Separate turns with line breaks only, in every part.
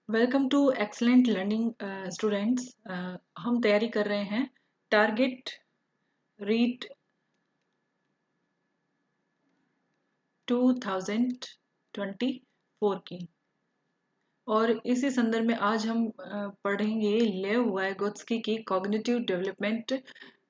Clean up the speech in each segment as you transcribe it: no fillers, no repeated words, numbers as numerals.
Welcome to excellent learning students. हम तैयारी कर रहे हैं टारगेट रीट 2024 की। और इसी संदर्भ में आज हम पढ़ेंगे लेव वाइगोत्स्की की कॉग्निटिव डेवलपमेंट,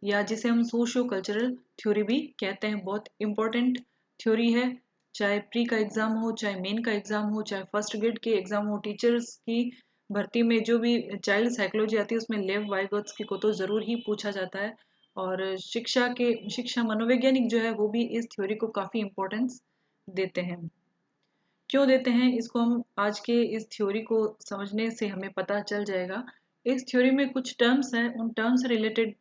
या जिसे हम सोशियो कल्चरल थ्योरी भी कहते हैं। बहुत इंपॉर्टेंट थ्योरी है, चाहे प्री का एग्ज़ाम हो, चाहे मेन का एग्ज़ाम हो, चाहे फर्स्ट ग्रेड के एग्ज़ाम हो। टीचर्स की भर्ती में जो भी चाइल्ड साइकोलॉजी आती है उसमें लेव वाइगोत्स्की को तो ज़रूर ही पूछा जाता है। और शिक्षा मनोवैज्ञानिक जो है वो भी इस थ्योरी को काफ़ी इम्पोर्टेंस देते हैं। क्यों देते हैं इसको हम आज के इस थ्योरी को समझने से हमें पता चल जाएगा। इस थ्योरी में कुछ टर्म्स हैं, उन टर्म्स से रिलेटेड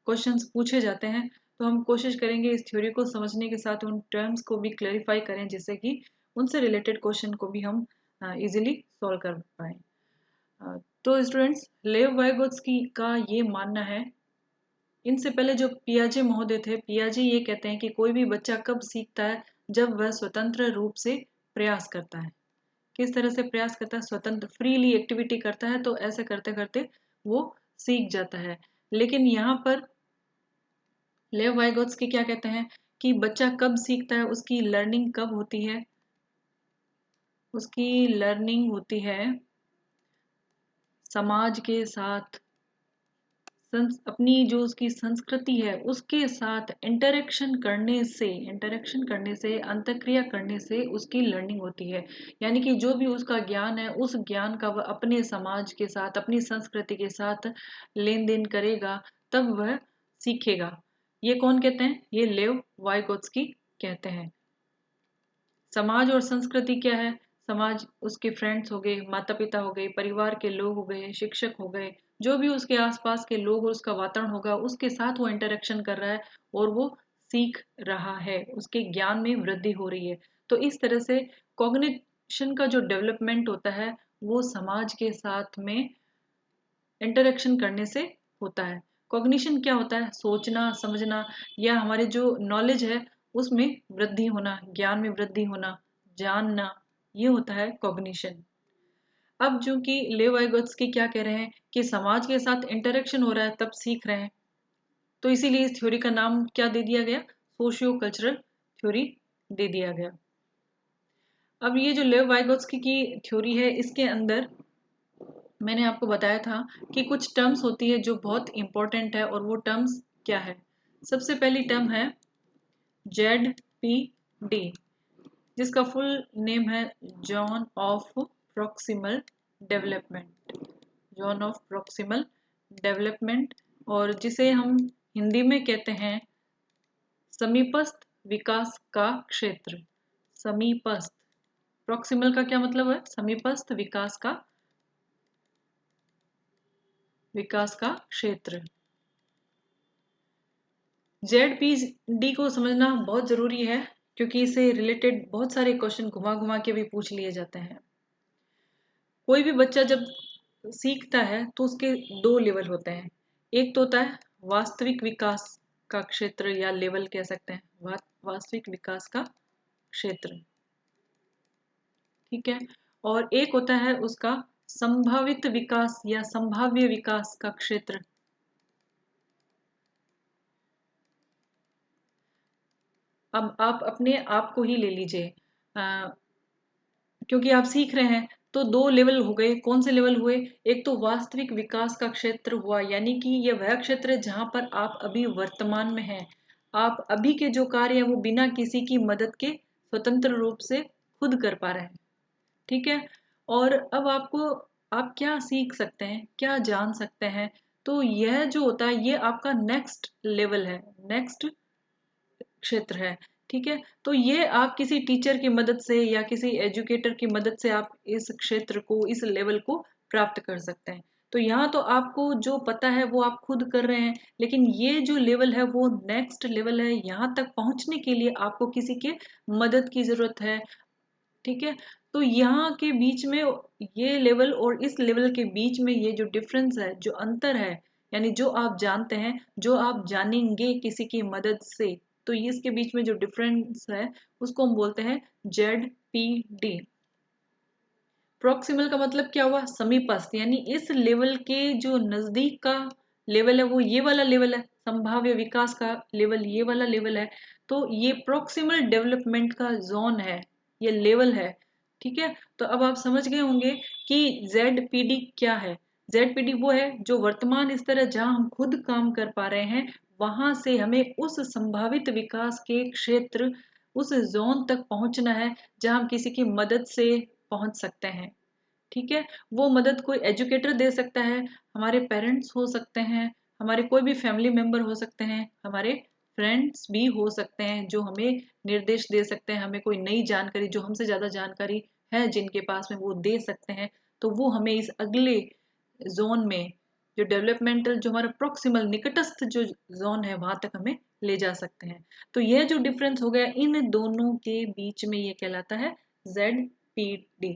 क्वेश्चंस पूछे जाते हैं। तो हम कोशिश करेंगे इस थ्योरी को समझने के साथ उन टर्म्स को भी क्लैरिफाई करें, जिससे कि उनसे रिलेटेड क्वेश्चन को भी हम इजीली सॉल्व कर पाएँ। तो स्टूडेंट्स, लेव वाइगोत्स्की का ये मानना है, इनसे पहले जो पियाजे महोदय थे, पियाजे ये कहते हैं कि कोई भी बच्चा कब सीखता है, जब वह स्वतंत्र रूप से प्रयास करता है। किस तरह से प्रयास करता है? स्वतंत्र फ्रीली एक्टिविटी करता है, तो ऐसे करते करते वो सीख जाता है। लेकिन यहाँ पर लेव वाइगोत्स्की क्या कहते हैं कि बच्चा कब सीखता है, उसकी लर्निंग कब होती है? उसकी लर्निंग होती है समाज के साथ, अपनी जो उसकी संस्कृति है उसके साथ इंटरेक्शन करने से, अंतःक्रिया करने से उसकी लर्निंग होती है। यानी कि जो भी उसका ज्ञान है, उस ज्ञान का वह अपने समाज के साथ, अपनी संस्कृति के साथ लेन देन करेगा, तब वह सीखेगा। ये कौन कहते हैं? ये लेव वाइगोत्स्की कहते हैं। समाज और संस्कृति क्या है? समाज उसके फ्रेंड्स हो गए, माता पिता हो गए, परिवार के लोग हो गए, शिक्षक हो गए, जो भी उसके आसपास के लोग और उसका वातावरण होगा, उसके साथ वो इंटरेक्शन कर रहा है और वो सीख रहा है, उसके ज्ञान में वृद्धि हो रही है। तो इस तरह से कॉग्निशन का जो डेवलपमेंट होता है वो समाज के साथ में इंटरेक्शन करने से होता है। कॉग्निशन क्या होता है? सोचना, समझना, या हमारे जो नॉलेज है उसमें वृद्धि होना, ज्ञान में वृद्धि होना, जानना, ये होता है कॉग्निशन। अब जो कि लेव वाइगोत्स्की क्या कह रहे हैं कि समाज के साथ इंटरेक्शन हो रहा है तब सीख रहे हैं, तो इसीलिए इस थ्योरी का नाम क्या दे दिया गया? सोशियो कल्चरल थ्योरी दे दिया गया। अब ये जो लेव वाइगोत्स्की की थ्योरी है, इसके अंदर मैंने आपको बताया था कि कुछ टर्म्स होती है जो बहुत इंपॉर्टेंट है, और वो टर्म्स क्या है? सबसे पहली टर्म है ZPD, जिसका फुल नेम है John of proximal development. John of proximal development, और जिसे हम हिंदी में कहते हैं समीपस्थ विकास का क्षेत्र। समीपस्थ, प्रॉक्सिमल का क्या मतलब है? समीपस्थ विकास का क्षेत्र। ZPD को समझना बहुत ज़रूरी है, क्योंकि इससे रिलेटेड बहुत सारे क्वेश्चन घुमा घुमा के भी पूछ लिए जाते हैं। कोई भी बच्चा जब सीखता है तो उसके दो लेवल होते हैं। एक तो होता है वास्तविक विकास का क्षेत्र, या लेवल कह सकते हैं, वास्तविक विकास का क्षेत्र, ठीक है। और एक होता है उसका संभावित विकास या संभाव्य विकास का क्षेत्र। अब आप अपने आप को ही ले लीजिए, क्योंकि आप सीख रहे हैं, तो दो लेवल हो गए। कौन से लेवल हुए? एक तो वास्तविक विकास का क्षेत्र हुआ, यानी कि यह वह क्षेत्र है जहां पर आप अभी वर्तमान में हैं। आप अभी के जो कार्य है वो बिना किसी की मदद के स्वतंत्र रूप से खुद कर पा रहे हैं, ठीक है। और अब आप क्या सीख सकते हैं, क्या जान सकते हैं? तो यह जो होता है ये आपका नेक्स्ट लेवल है, नेक्स्ट क्षेत्र है, ठीक है। तो ये आप किसी टीचर की मदद से या किसी एजुकेटर की मदद से आप इस क्षेत्र को, इस लेवल को प्राप्त कर सकते हैं। तो यहाँ तो आपको जो पता है वो आप खुद कर रहे हैं, लेकिन ये जो लेवल है वो नेक्स्ट लेवल है। यहाँ तक पहुँचने के लिए आपको किसी के मदद की ज़रूरत है, ठीक है। तो यहाँ के बीच में, ये लेवल और इस लेवल के बीच में ये जो डिफरेंस है, जो अंतर है, यानी जो आप जानते हैं, जो आप जानेंगे किसी की मदद से, तो ये इसके बीच में जो डिफरेंस है उसको हम बोलते हैं ZPD। प्रॉक्सिमल का मतलब क्या हुआ, समीपस्थ, यानी इस लेवल के जो नजदीक का लेवल है वो ये वाला लेवल है, संभाव्य विकास का लेवल ये वाला लेवल है। तो ये प्रॉक्सिमल डेवलपमेंट का जोन है, ये लेवल है। ठीक है, तो अब आप समझ गए होंगे कि ZPD क्या है। ZPD वो है जो वर्तमान स्तर है, जहां हम खुद काम कर पा रहे हैं, वहां से हमें उस संभावित विकास के क्षेत्र, उस जोन तक पहुंचना है जहां हम किसी की मदद से पहुंच सकते हैं। ठीक है, वो मदद कोई एजुकेटर दे सकता है, हमारे पेरेंट्स हो सकते हैं, हमारे कोई भी फैमिली मेंबर हो सकते हैं, हमारे फ्रेंड्स भी हो सकते हैं जो हमें निर्देश दे सकते हैं, हमें कोई नई जानकारी, जो हमसे ज़्यादा जानकारी है जिनके पास में, वो दे सकते हैं। तो वो हमें इस अगले जोन में, जो डेवलपमेंटल, जो हमारा प्रोक्सिमल निकटस्थ जो जोन है, वहां तक हमें ले जा सकते हैं। तो यह जो डिफरेंस हो गया इन दोनों के बीच में, ये कहलाता है ZPD।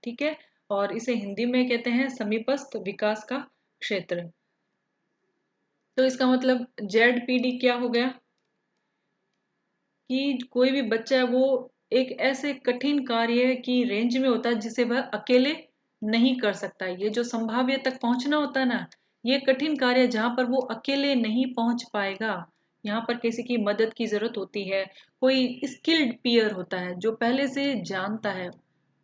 ठीक है, और इसे हिंदी में कहते हैं समीपस्थ विकास का क्षेत्र। तो इसका मतलब ZPD क्या हो गया कि कोई भी बच्चा है वो एक ऐसे कठिन कार्य की रेंज में होता है जिसे वह अकेले नहीं कर सकता। ये जो संभाव्य तक पहुंचना होता है ना, ये कठिन कार्य जहां पर वो अकेले नहीं पहुंच पाएगा, यहाँ पर किसी की मदद की जरूरत होती है। कोई स्किल्ड पीयर होता है जो पहले से जानता है,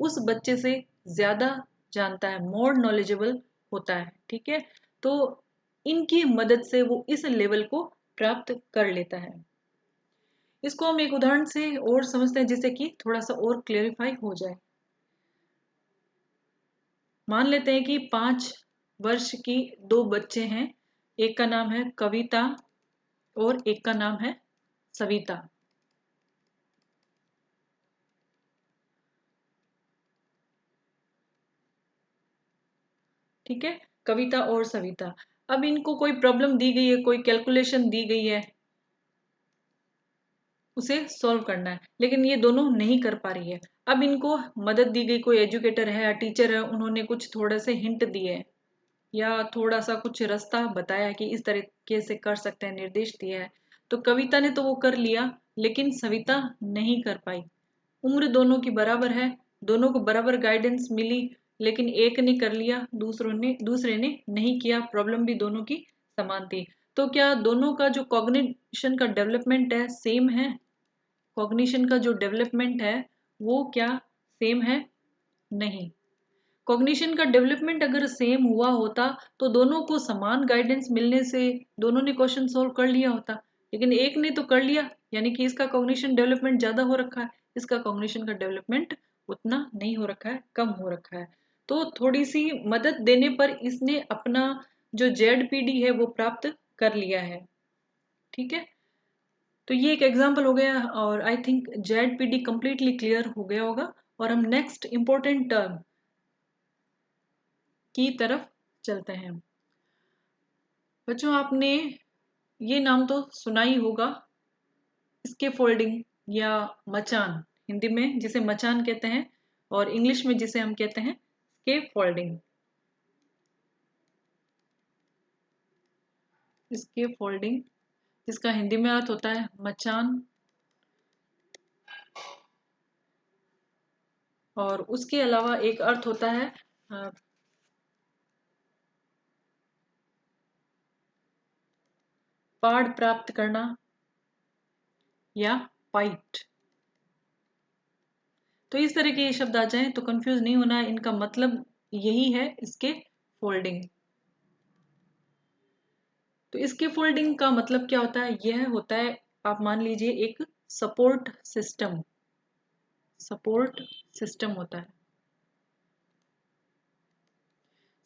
उस बच्चे से ज्यादा जानता है, मोर नॉलेजेबल होता है। ठीक है, तो इनकी मदद से वो इस लेवल को प्राप्त कर लेता है। इसको हम एक उदाहरण से और समझते हैं जिससे कि थोड़ा सा और क्लेरिफाई हो जाए। मान लेते हैं कि 5 वर्ष की 2 बच्चे हैं, एक का नाम है कविता और एक का नाम है सविता। ठीक है, कविता और सविता। अब इनको कोई प्रॉब्लम दी गई है, कोई कैलकुलेशन दी गई है, उसे सॉल्व करना है, लेकिन ये दोनों नहीं कर पा रही है। अब इनको मदद दी गई, कोई एजुकेटर है या टीचर है, उन्होंने कुछ थोड़े से हिंट दिए या थोड़ा सा कुछ रास्ता बताया कि इस तरीके से कर सकते हैं, निर्देश दिया है। तो कविता ने तो वो कर लिया, लेकिन सविता नहीं कर पाई। उम्र दोनों की बराबर है, दोनों को बराबर गाइडेंस मिली, लेकिन एक ने कर लिया, दूसरे ने नहीं किया। प्रॉब्लम भी दोनों की समान थी। तो क्या दोनों का जो कॉग्निशन का डेवलपमेंट है सेम है? कॉग्निशन का जो डेवलपमेंट है वो क्या सेम है? नहीं। कॉग्निशन का डेवलपमेंट अगर सेम हुआ होता तो दोनों को समान गाइडेंस मिलने से दोनों ने क्वेश्चन सोल्व कर लिया होता, लेकिन एक ने तो कर लिया, यानी कि इसका कॉग्निशन डेवलपमेंट ज़्यादा हो रखा है, इसका कॉग्निशन का डेवलपमेंट उतना नहीं हो रखा है, कम हो रखा है। तो थोड़ी सी मदद देने पर इसने अपना जो ZPD है वो प्राप्त कर लिया है। ठीक है, तो ये एक एग्जाम्पल हो गया, और I think ZPD completely clear हो गया होगा। और हम नेक्स्ट इंपॉर्टेंट टर्म की तरफ चलते हैं। बच्चों, आपने ये नाम तो सुना ही होगा, स्कैफोल्डिंग या मचान। हिंदी में जिसे मचान कहते हैं और इंग्लिश में जिसे हम कहते हैं स्कैफोल्डिंग। स्कैफोल्डिंग जिसका हिंदी में अर्थ होता है मचान, और उसके अलावा एक अर्थ होता है पाड़ प्राप्त करना या फाइट। तो इस तरह के ये शब्द आ जाएं तो कंफ्यूज नहीं होना है, इनका मतलब यही है इसके फोल्डिंग। तो इसके फोल्डिंग का मतलब क्या होता है? यह होता है, आप मान लीजिए एक सपोर्ट सिस्टम, सपोर्ट सिस्टम होता है।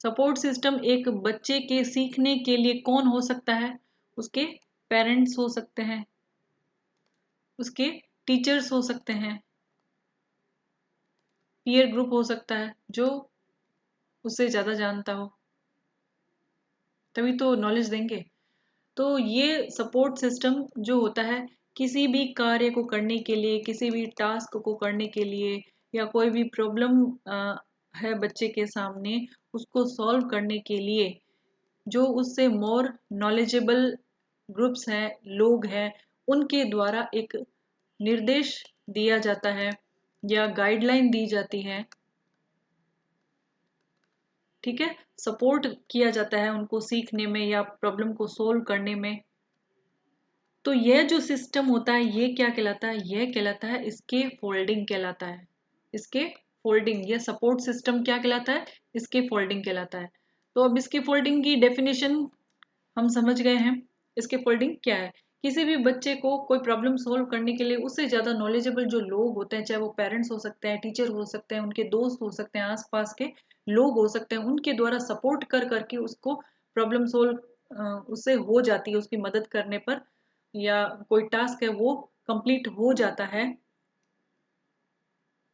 सपोर्ट सिस्टम एक बच्चे के सीखने के लिए कौन हो सकता है? उसके पेरेंट्स हो सकते हैं, उसके टीचर्स हो सकते हैं, पीयर ग्रुप हो सकता है जो उससे ज़्यादा जानता हो, तभी तो नॉलेज देंगे। तो ये सपोर्ट सिस्टम जो होता है, किसी भी कार्य को करने के लिए, किसी भी टास्क को करने के लिए, या कोई भी प्रॉब्लम है बच्चे के सामने, उसको सॉल्व करने के लिए जो उससे मोर नॉलेजेबल ग्रुप्स हैं, लोग हैं, उनके द्वारा एक निर्देश दिया जाता है या गाइडलाइन दी जाती है ठीक है, सपोर्ट किया जाता है उनको सीखने में या प्रॉब्लम को सोल्व करने में। तो यह जो सिस्टम होता है ये क्या कहलाता है, यह कहलाता है इसके फोल्डिंग कहलाता है। इसके फोल्डिंग, यह सपोर्ट सिस्टम क्या कहलाता है, इसके फोल्डिंग कहलाता है। तो अब इसके फोल्डिंग की डेफिनेशन हम समझ गए हैं। इसके फोल्डिंग क्या है, किसी भी बच्चे को कोई प्रॉब्लम सोल्व करने के लिए उससे ज़्यादा नॉलेजेबल जो लोग होते हैं, चाहे वो पेरेंट्स हो सकते हैं, टीचर हो सकते हैं, उनके दोस्त हो सकते हैं, आसपास के लोग हो सकते हैं, उनके द्वारा सपोर्ट कर करके उसको प्रॉब्लम सोल्व उससे हो जाती है, उसकी मदद करने पर या कोई टास्क है वो कंप्लीट हो जाता है।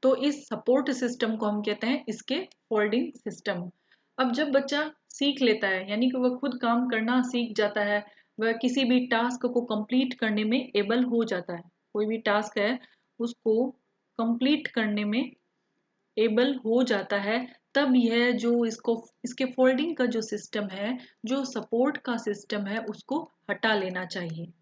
तो इस सपोर्ट सिस्टम को हम कहते हैं इसके फोल्डिंग सिस्टम। अब जब बच्चा सीख लेता है, यानी कि वह खुद काम करना सीख जाता है, वह किसी भी टास्क को कंप्लीट करने में एबल हो जाता है, कोई भी टास्क है उसको कंप्लीट करने में एबल हो जाता है, तब यह जो इसके फोल्डिंग का जो सिस्टम है, जो सपोर्ट का सिस्टम है, उसको हटा लेना चाहिए।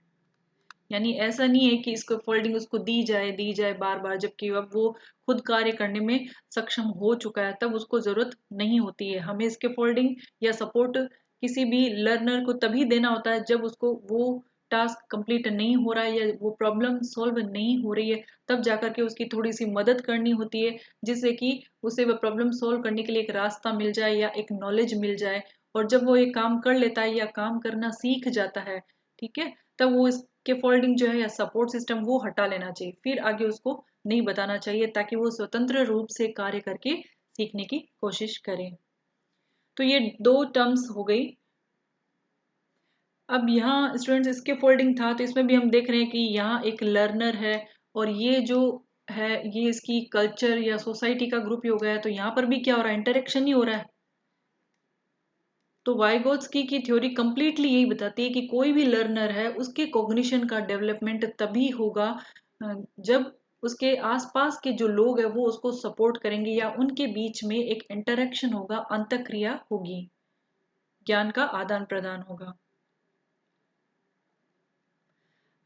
यानी ऐसा नहीं है कि इसको फोल्डिंग उसको दी जाए बार बार, जबकि अब वो खुद कार्य करने में सक्षम हो चुका है, तब उसको जरूरत नहीं होती है। हमें इसके फोल्डिंग या सपोर्ट किसी भी लर्नर को तभी देना होता है जब उसको वो टास्क कंप्लीट नहीं हो रहा है या वो प्रॉब्लम सॉल्व नहीं हो रही है, तब जाकर के उसकी थोड़ी सी मदद करनी होती है, जिससे कि उसे वह प्रॉब्लम सॉल्व करने के लिए एक रास्ता मिल जाए या एक नॉलेज मिल जाए। और जब वो एक काम कर लेता है या काम करना सीख जाता है, ठीक है, तब वो इसके फोल्डिंग जो है या सपोर्ट सिस्टम वो हटा लेना चाहिए, फिर आगे उसको नहीं बताना चाहिए, ताकि वो स्वतंत्र रूप से कार्य करके सीखने की कोशिश करें। तो ये दो टर्म्स हो गई। अब यहाँ स्टूडेंट्स इसके फोल्डिंग था, तो इसमें भी हम देख रहे हैं कि यहाँ एक लर्नर है और ये जो है ये इसकी कल्चर या सोसाइटी का ग्रुप ही हो गया है। तो यहाँ पर भी क्या हो रहा है, इंटरेक्शन ही हो रहा है। तो वाइगोत्स्की की थ्योरी कंप्लीटली यही बताती है कि कोई भी लर्नर है उसके कॉग्निशन का डेवलपमेंट तभी होगा जब उसके आसपास के जो लोग हैं वो उसको सपोर्ट करेंगे या उनके बीच में एक इंटरेक्शन होगा, अंतःक्रिया होगी, ज्ञान का आदान प्रदान होगा।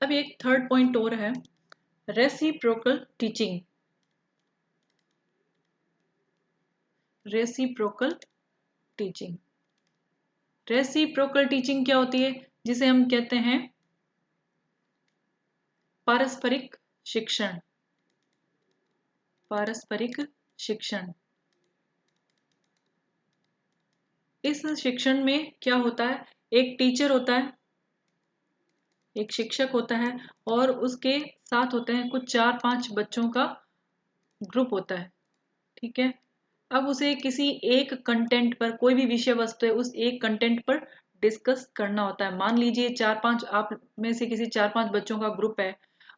अब एक थर्ड पॉइंट और है, reciprocal teaching. Reciprocal teaching, reciprocal teaching क्या होती है, जिसे हम कहते हैं पारस्परिक शिक्षण। पारस्परिक शिक्षण, इस शिक्षण में क्या होता है, एक टीचर होता है, एक शिक्षक होता है और उसके साथ होते हैं कुछ 4-5 बच्चों का ग्रुप होता है, ठीक है। अब उसे किसी एक कंटेंट पर, कोई भी विषय वस्तु है उस एक कंटेंट पर डिस्कस करना होता है। मान लीजिए 4-5 आप में से किसी 4-5 बच्चों का ग्रुप है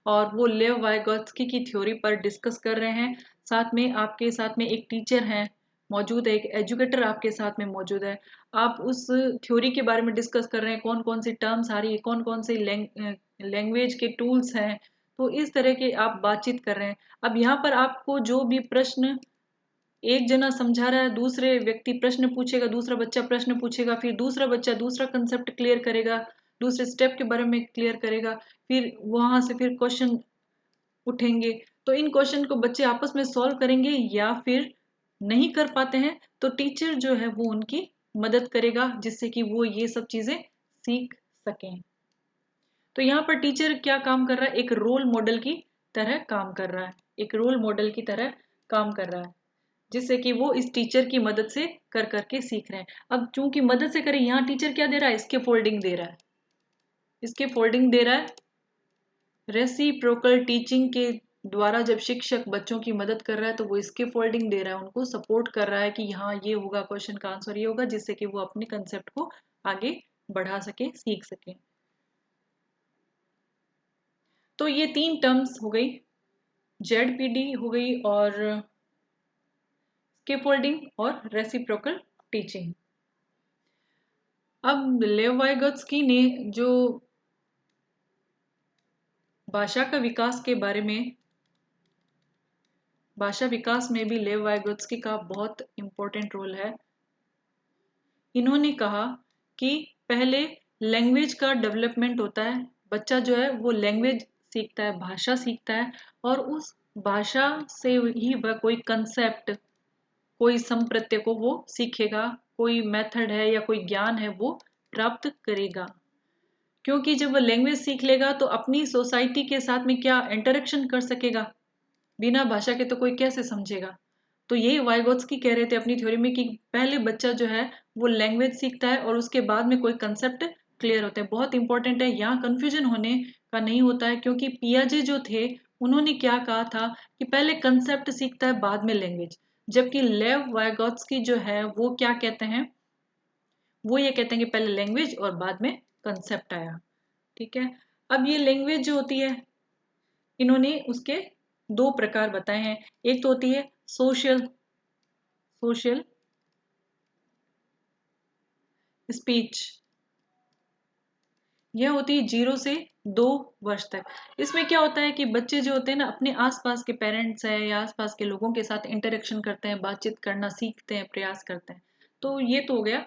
और वो लेव वाइगोत्स्की की थ्योरी पर डिस्कस कर रहे हैं, साथ में आपके साथ में एक टीचर है मौजूद है, एक एजुकेटर आपके साथ में मौजूद है। आप उस थ्योरी के बारे में डिस्कस कर रहे हैं, कौन कौन सी टर्म्स आ रही है, कौन कौन सी लैंग्वेज के टूल्स हैं, तो इस तरह के आप बातचीत कर रहे हैं। अब यहाँ पर आपको जो भी प्रश्न एक जना समझा रहा है, दूसरे व्यक्ति प्रश्न पूछेगा, दूसरा बच्चा प्रश्न पूछेगा, फिर दूसरा बच्चा दूसरा कंसेप्ट क्लियर करेगा, दूसरे स्टेप के बारे में क्लियर करेगा, फिर वहां से फिर क्वेश्चन उठेंगे। तो इन क्वेश्चन को बच्चे आपस में सॉल्व करेंगे या फिर नहीं कर पाते हैं तो टीचर जो है वो उनकी मदद करेगा, जिससे कि वो ये सब चीजें सीख सकें। तो यहाँ पर टीचर क्या काम कर रहा है, एक रोल मॉडल की तरह काम कर रहा है, एक रोल मॉडल की तरह काम कर रहा है, जिससे कि वो इस टीचर की मदद से कर करके सीख रहे हैं। अब चूंकि मदद से करें, यहाँ टीचर क्या दे रहा है, इसके फोल्डिंग दे रहा है, इसके फोल्डिंग दे रहा है। रेसिप्रोकल टीचिंग के द्वारा जब शिक्षक बच्चों की मदद कर रहा है तो वो इसके फोल्डिंग दे रहा है, उनको सपोर्ट कर रहा है कि हाँ ये होगा, क्वेश्चन का आंसर ये होगा, जिससे कि वो अपने कंसेप्ट को आगे बढ़ा सके, सीख सके। तो ये 3 टर्म्स हो गई, जेडपीडी हो गई और स्केफोल्डिंग और रेसिप्रोकल टीचिंग। अब लेव वाइगोत्स्की ने जो भाषा का विकास के बारे में, भाषा विकास में भी लेव वाइगोत्स्की का बहुत इंपॉर्टेंट रोल है। इन्होंने कहा कि पहले लैंग्वेज का डेवलपमेंट होता है, बच्चा जो है वो लैंग्वेज सीखता है, भाषा सीखता है, और उस भाषा से ही वह कोई कंसेप्ट कोई संप्रत्यय को वो सीखेगा, कोई मेथड है या कोई ज्ञान है वो प्राप्त करेगा। क्योंकि जब वो लैंग्वेज सीख लेगा तो अपनी सोसाइटी के साथ में क्या इंटरेक्शन कर सकेगा, बिना भाषा के तो कोई कैसे समझेगा। तो यही वाइगोत्स्की कह रहे थे अपनी थ्योरी में कि पहले बच्चा जो है वो लैंग्वेज सीखता है और उसके बाद में कोई कंसेप्ट क्लियर होता है। बहुत इंपॉर्टेंट है, यहाँ कंफ्यूजन होने का नहीं होता है, क्योंकि पियाजे जो थे उन्होंने क्या कहा था कि पहले कंसेप्ट सीखता है बाद में लैंग्वेज, जबकि लेव वाइगोत्स्की जो है वो क्या कहते हैं, वो ये कहते हैं कि पहले लैंग्वेज और बाद में कंसेप्ट आया। ठीक है। अब ये लैंग्वेज जो होती है, इन्होंने उसके दो प्रकार बताए हैं। एक तो होती है सोशल सोशल स्पीच, यह होती है 0 से 2 वर्ष तक। इसमें क्या होता है कि बच्चे जो होते हैं ना अपने आसपास के पेरेंट्स हैं या आसपास के लोगों के साथ इंटरेक्शन करते हैं, बातचीत करना सीखते हैं, प्रयास करते हैं। तो ये तो हो गया,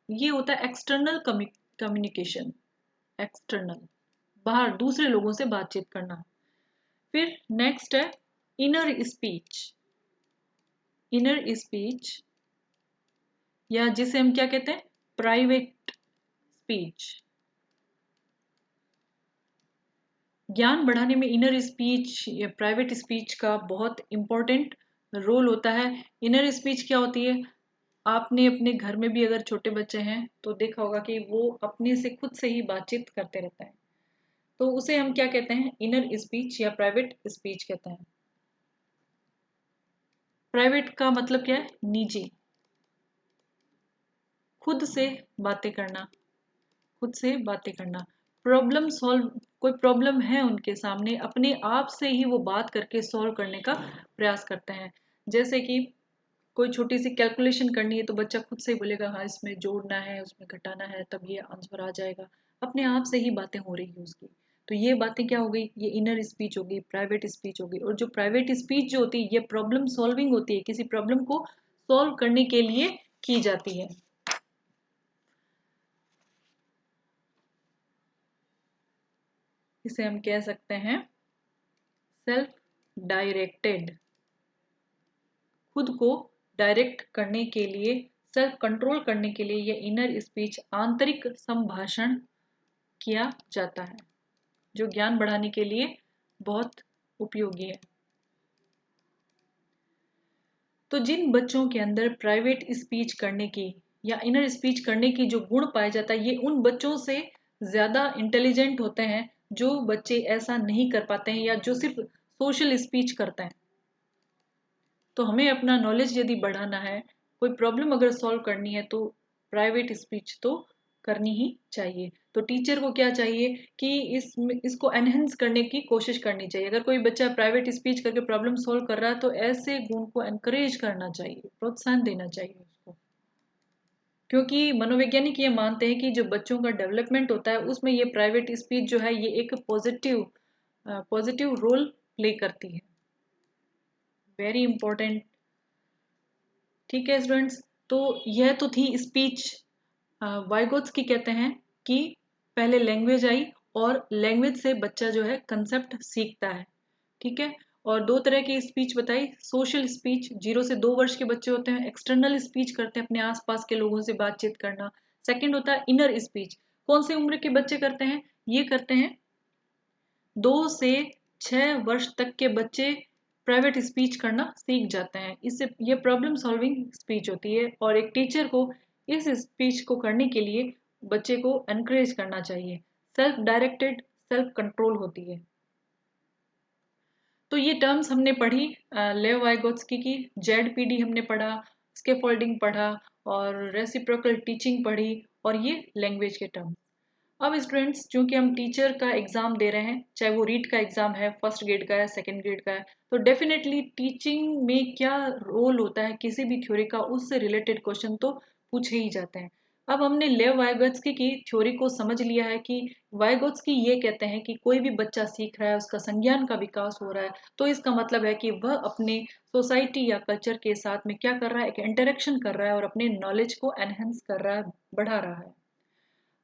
ये होता है एक्सटर्नल कम्युनिकेशन, एक्सटर्नल, बाहर दूसरे लोगों से बातचीत करना। फिर नेक्स्ट है इनर स्पीच, इनर स्पीच या जिसे हम क्या कहते हैं, प्राइवेट स्पीच। ज्ञान बढ़ाने में इनर स्पीच या प्राइवेट स्पीच का बहुत इंपॉर्टेंट रोल होता है। इनर स्पीच क्या होती है, आपने अपने घर में भी अगर छोटे बच्चे हैं तो देखा होगा कि वो अपने से खुद से ही बातचीत करते रहता है, तो उसे हम क्या कहते हैं, इनर स्पीच या प्राइवेट स्पीच कहते हैं। प्राइवेट का मतलब क्या है, निजी, खुद से बातें करना, खुद से बातें करना, प्रॉब्लम सॉल्व, कोई प्रॉब्लम है उनके सामने अपने आप से ही वो बात करके सॉल्व करने का प्रयास करते हैं। जैसे कि कोई छोटी सी कैलकुलेशन करनी है तो बच्चा खुद से ही बोलेगा हाँ इसमें जोड़ना है उसमें घटाना है तब ये आंसर आ जाएगा, अपने आप से ही बातें हो रही है उसकी। तो ये बातें क्या हो गई, ये इनर स्पीच होगी, प्राइवेट स्पीच होगी। और जो प्राइवेट स्पीच जो होती है ये प्रॉब्लम सॉल्विंग होती है, किसी प्रॉब्लम को सॉल्व करने के लिए की जाती है। इसे हम कह सकते हैं सेल्फ डायरेक्टेड, खुद को डायरेक्ट करने के लिए, सेल्फ कंट्रोल करने के लिए ये इनर स्पीच, आंतरिक संभाषण किया जाता है, जो ज्ञान बढ़ाने के लिए बहुत उपयोगी है। तो जिन बच्चों के अंदर प्राइवेट स्पीच करने की या इनर स्पीच करने की जो गुण पाया जाता है, ये उन बच्चों से ज़्यादा इंटेलिजेंट होते हैं जो बच्चे ऐसा नहीं कर पाते हैं या जो सिर्फ सोशल स्पीच करते हैं। तो हमें अपना नॉलेज यदि बढ़ाना है, कोई प्रॉब्लम अगर सॉल्व करनी है तो प्राइवेट स्पीच तो करनी ही चाहिए। तो टीचर को क्या चाहिए कि इसको एनहेंस करने की कोशिश करनी चाहिए। अगर कोई बच्चा प्राइवेट स्पीच करके प्रॉब्लम सॉल्व कर रहा है तो ऐसे गुण को एनकरेज करना चाहिए, प्रोत्साहन देना चाहिए उसको। क्योंकि मनोवैज्ञानिक ये मानते हैं कि जो बच्चों का डेवलपमेंट होता है उसमें ये प्राइवेट स्पीच जो है ये एक पॉजिटिव रोल प्ले करती है, वेरी इंपॉर्टेंट। ठीक है स्टूडेंट्स, तो यह तो थी स्पीच। वाइगोत्स्की कहते हैं कि पहले लैंग्वेज आई और लैंग्वेज से बच्चा जो है कंसेप्ट सीखता है। ठीक है। और दो तरह की स्पीच बताई, सोशल स्पीच 0 से 2 वर्ष के बच्चे होते हैं, एक्सटर्नल स्पीच करते हैं, अपने आसपास के लोगों से बातचीत करना। सेकंड होता है इनर स्पीच, कौन सी उम्र के बच्चे करते हैं, ये करते हैं 2 से 6 वर्ष तक के बच्चे प्राइवेट स्पीच करना सीख जाते हैं। इससे ये प्रॉब्लम सॉल्विंग स्पीच होती है और एक टीचर को इस स्पीच को करने के लिए बच्चे को एनकरेज करना चाहिए। सेल्फ डायरेक्टेड, सेल्फ कंट्रोल होती है। तो ये टर्म्स हमने पढ़ी, लेव वाइगोत्स्की की, जेड-पीडी हमने पढ़ा, स्कैफोल्डिंग पढ़ा और रेसिप्रोकल टीचिंग पढ़ी और ये लैंग्वेज के टर्म। अब स्टूडेंट्स चूंकि हम टीचर का एग्जाम दे रहे हैं, चाहे वो रीट का एग्जाम है, फर्स्ट ग्रेड का है, सेकंड ग्रेड का है, तो डेफिनेटली टीचिंग में क्या रोल होता है किसी भी थ्योरी का, उससे रिलेटेड क्वेश्चन तो पूछे ही जाते हैं। अब हमने लेव वाइगोत्स्की की थ्योरी को समझ लिया है कि वाइगोत्स्की ये कहते हैं कि कोई भी बच्चा सीख रहा है, उसका संज्ञान का विकास हो रहा है, तो इसका मतलब है कि वह अपने सोसाइटी या कल्चर के साथ में क्या कर रहा है, एक इंटरेक्शन कर रहा है और अपने नॉलेज को एनहेंस कर रहा है, बढ़ा रहा है।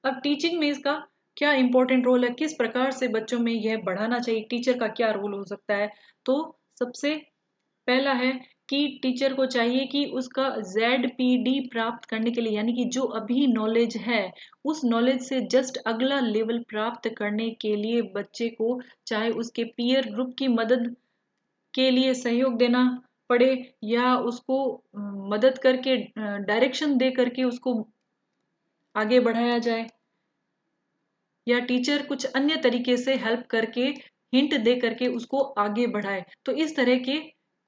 अब टीचिंग में इसका क्या इंपॉर्टेंट रोल है, किस प्रकार से बच्चों में यह बढ़ाना चाहिए, टीचर का क्या रोल हो सकता है। तो सबसे पहला है कि टीचर को चाहिए कि उसका ZPD प्राप्त करने के लिए, यानी कि जो अभी नॉलेज है उस नॉलेज से जस्ट अगला लेवल प्राप्त करने के लिए बच्चे को चाहे उसके पीयर ग्रुप की मदद के लिए सहयोग देना पड़े या उसको मदद करके डायरेक्शन दे करके उसको आगे बढ़ाया जाए, या टीचर कुछ अन्य तरीके से हेल्प करके हिंट दे करके उसको आगे बढ़ाए। तो इस तरह के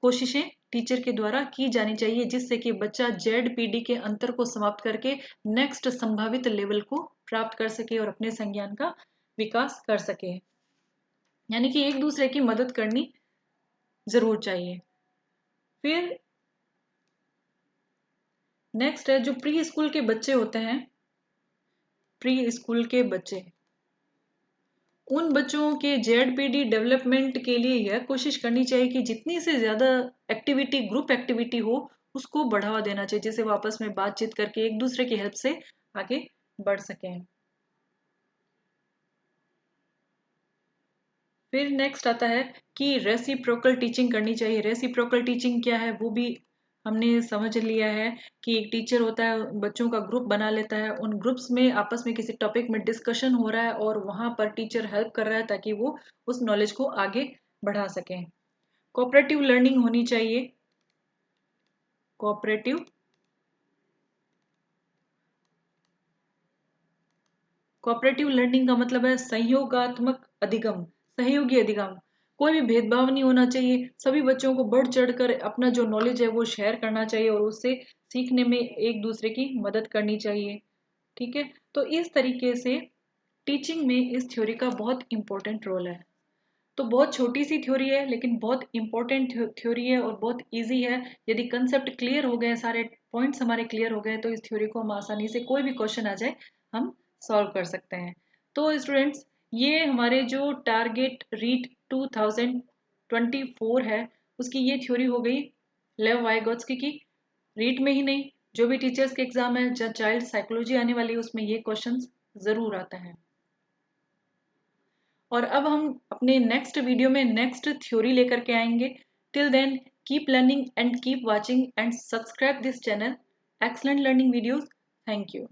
कोशिशें टीचर के द्वारा की जानी चाहिए जिससे कि बच्चा ZPD के अंतर को समाप्त करके नेक्स्ट संभावित लेवल को प्राप्त कर सके और अपने संज्ञान का विकास कर सके। यानी कि एक दूसरे की मदद करनी जरूर चाहिए। फिर नेक्स्ट है जो प्री स्कूल के बच्चे होते हैं, प्री स्कूल के बच्चे, उन बच्चों के ZPD डेवलपमेंट के लिए यह कोशिश करनी चाहिए कि जितनी से ज़्यादा एक्टिविटी, ग्रुप एक्टिविटी हो उसको बढ़ावा देना चाहिए जिससे वो आपस में बातचीत करके एक दूसरे की हेल्प से आगे बढ़ सकें। फिर नेक्स्ट आता है कि रेसिप्रोकल टीचिंग करनी चाहिए। रेसिप्रोकल टीचिंग क्या है वो भी हमने समझ लिया है कि एक टीचर होता है, बच्चों का ग्रुप बना लेता है, उन ग्रुप्स में आपस में किसी टॉपिक में डिस्कशन हो रहा है और वहाँ पर टीचर हेल्प कर रहा है ताकि वो उस नॉलेज को आगे बढ़ा सकें। कोऑपरेटिव लर्निंग होनी चाहिए। कोऑपरेटिव कोऑपरेटिव लर्निंग का मतलब है सहयोगात्मक अधिगम, सहयोगी अधिगम। कोई भी भेदभाव नहीं होना चाहिए, सभी बच्चों को बढ़ चढ़कर अपना जो नॉलेज है वो शेयर करना चाहिए और उससे सीखने में एक दूसरे की मदद करनी चाहिए। ठीक है, तो इस तरीके से टीचिंग में इस थ्योरी का बहुत इंपॉर्टेंट रोल है। तो बहुत छोटी सी थ्योरी है लेकिन बहुत इंपॉर्टेंट थ्योरी है और बहुत इजी है। यदि कंसेप्ट क्लियर हो गए, सारे पॉइंट्स हमारे क्लियर हो गए तो इस थ्योरी को हम आसानी से कोई भी क्वेश्चन आ जाए हम सॉल्व कर सकते हैं। तो स्टूडेंट्स, ये हमारे जो टारगेट रीट 2024 है उसकी ये थ्योरी हो गई लेव वाइगोत्स्की की। रीट में ही नहीं, जो भी टीचर्स के एग्जाम है जहाँ चाइल्ड साइकोलॉजी आने वाली है उसमें ये क्वेश्चन जरूर आता है। और अब हम अपने नेक्स्ट वीडियो में नेक्स्ट थ्योरी लेकर के आएंगे। Till then keep learning and keep watching and subscribe this channel excellent learning videos. Thank you.